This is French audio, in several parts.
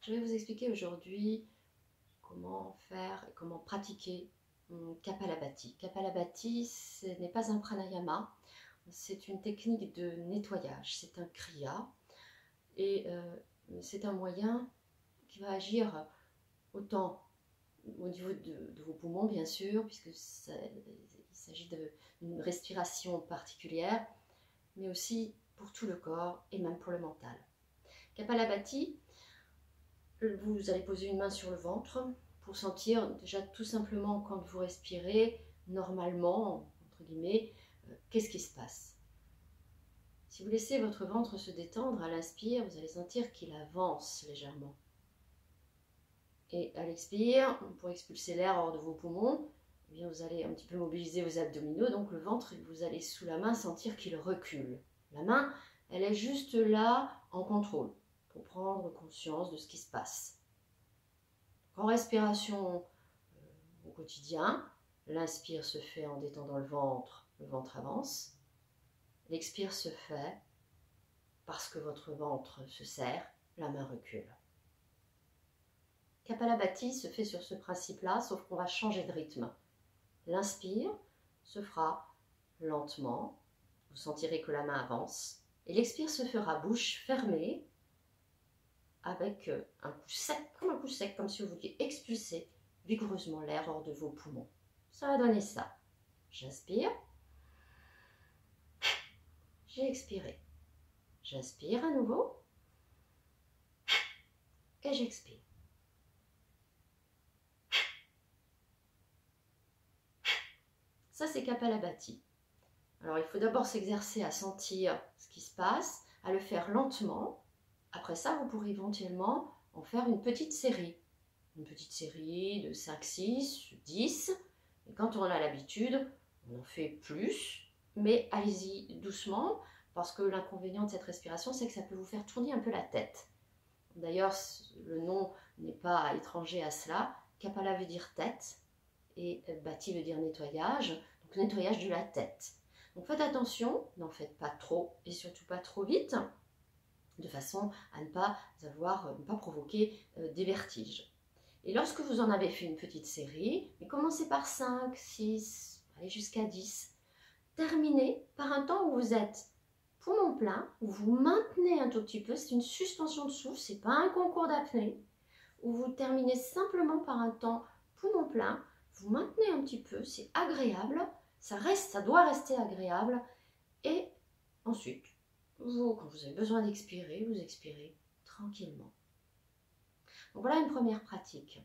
Je vais vous expliquer aujourd'hui comment faire et comment pratiquer Kapalabhati. Kapalabhati, ce n'est pas un pranayama, c'est une technique de nettoyage, c'est un kriya et c'est un moyen qui va agir autant au niveau de vos poumons bien sûr, puisque il s'agit d'une respiration particulière, mais aussi pour tout le corps et même pour le mental. Kapalabhati, vous allez poser une main sur le ventre pour sentir déjà tout simplement quand vous respirez normalement, entre guillemets, qu'est-ce qui se passe. Si vous laissez votre ventre se détendre à l'inspire, vous allez sentir qu'il avance légèrement. Et à l'expire, pour expulser l'air hors de vos poumons, eh bien vous allez un petit peu mobiliser vos abdominaux, donc le ventre, vous allez sous la main sentir qu'il recule. La main, elle est juste là en contrôle, pour prendre conscience de ce qui se passe. En respiration au quotidien, l'inspire se fait en détendant le ventre avance. L'expire se fait parce que votre ventre se serre, la main recule. Kapalabhati se fait sur ce principe-là, sauf qu'on va changer de rythme. L'inspire se fera lentement, vous sentirez que la main avance, et l'expire se fera bouche fermée, avec un coup sec, comme si vous vouliez expulser vigoureusement l'air hors de vos poumons. Ça va donner ça. J'inspire, j'ai expiré. J'inspire à nouveau, et j'expire. Ça, c'est Kapalabhati. Alors, il faut d'abord s'exercer à sentir ce qui se passe, à le faire lentement. Après ça, vous pourrez éventuellement en faire une petite série. Une petite série de 5, 6, 10. Et quand on a l'habitude, on en fait plus. Mais allez-y doucement, parce que l'inconvénient de cette respiration, c'est que ça peut vous faire tourner un peu la tête. D'ailleurs, le nom n'est pas étranger à cela. Kapala veut dire tête et Bhati veut dire nettoyage. Donc nettoyage de la tête. Donc faites attention, n'en faites pas trop et surtout pas trop vite, de façon à ne pas provoquer des vertiges. Et lorsque vous en avez fait une petite série, commencez par 5, 6, allez jusqu'à 10. Terminez par un temps où vous êtes poumon plein, où vous maintenez un tout petit peu, c'est une suspension de souffle, c'est pas un concours d'apnée, où vous terminez simplement par un temps poumon plein, vous maintenez un petit peu, c'est agréable, ça doit rester agréable, et ensuite, quand vous avez besoin d'expirer, vous expirez tranquillement. Donc voilà une première pratique.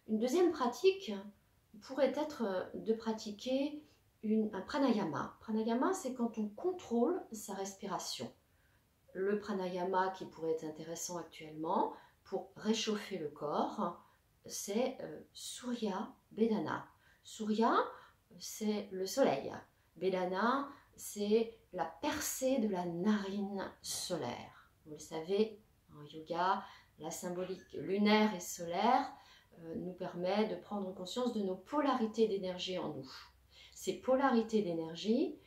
Une deuxième pratique pourrait être de pratiquer un pranayama. Pranayama, c'est quand on contrôle sa respiration. Le pranayama qui pourrait être intéressant actuellement pour réchauffer le corps, c'est Surya Bedana. Surya, c'est le soleil. Bedana, c'est la percée de la narine solaire. Vous le savez, en yoga, la symbolique lunaire et solaire nous permet de prendre conscience de nos polarités d'énergie en nous. Ces polarités d'énergie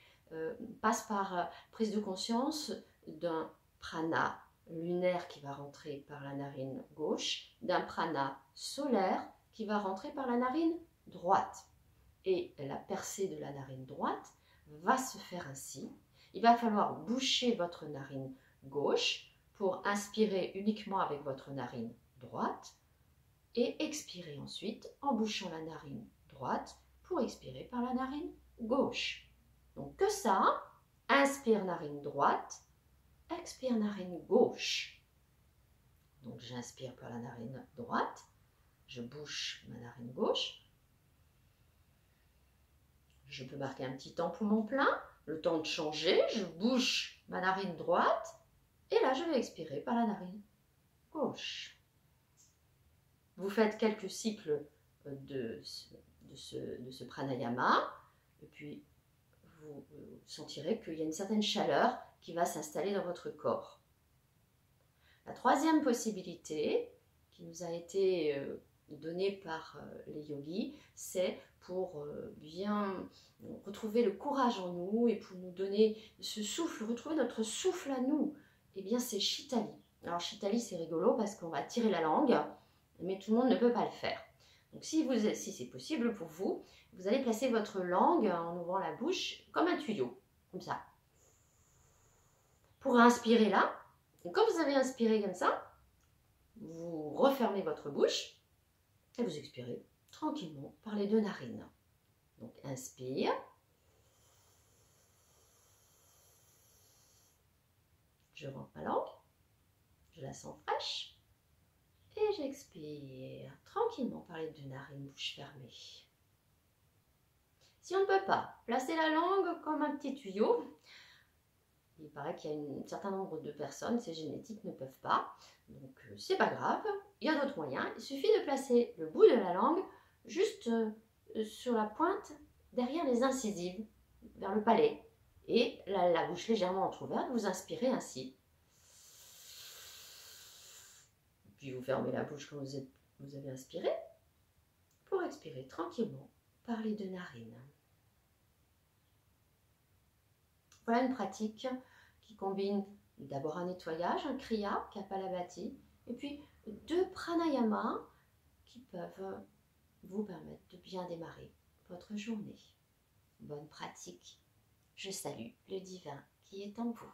passent par prise de conscience d'un prana lunaire qui va rentrer par la narine gauche, d'un prana solaire qui va rentrer par la narine droite. Et la percée de la narine droite va se faire ainsi. Il va falloir boucher votre narine gauche pour inspirer uniquement avec votre narine droite et expirer ensuite en bouchant la narine droite pour expirer par la narine gauche. Donc que ça, inspire narine droite, expire narine gauche. Donc j'inspire par la narine droite, je bouche ma narine gauche. Je peux marquer un petit temps poumon plein, le temps de changer, je bouche ma narine droite et là je vais expirer par la narine gauche. Vous faites quelques cycles de ce pranayama et puis vous sentirez qu'il y a une certaine chaleur qui va s'installer dans votre corps. La troisième possibilité qui nous a été donnée par les yogis, c'est pour bien retrouver le courage en nous et pour nous donner ce souffle, retrouver notre souffle à nous, eh bien c'est Shitali. Alors chez Thalie, c'est rigolo parce qu'on va tirer la langue, mais tout le monde ne peut pas le faire. Donc si c'est possible pour vous, vous allez placer votre langue en ouvrant la bouche comme un tuyau, comme ça. Pour inspirer là, et quand vous avez inspiré comme ça, vous refermez votre bouche et vous expirez tranquillement par les 2 narines. Donc inspire. Je rentre ma langue, je la sens fraîche et j'expire tranquillement par les 2 narines, bouche fermée. Si on ne peut pas placer la langue comme un petit tuyau, il paraît qu'il y a un certain nombre de personnes, c'est génétique, ne peuvent pas. Donc c'est pas grave, il y a d'autres moyens. Il suffit de placer le bout de la langue juste sur la pointe, derrière les incisives, vers le palais. Et la bouche légèrement entrouverte, vous inspirez ainsi. Puis vous fermez la bouche quand vous avez inspiré, pour expirer tranquillement par les 2 narines. Voilà une pratique qui combine d'abord un nettoyage, un kriya, kapalabhati, et puis 2 pranayamas qui peuvent vous permettre de bien démarrer votre journée. Bonne pratique. Je salue le divin qui est en vous.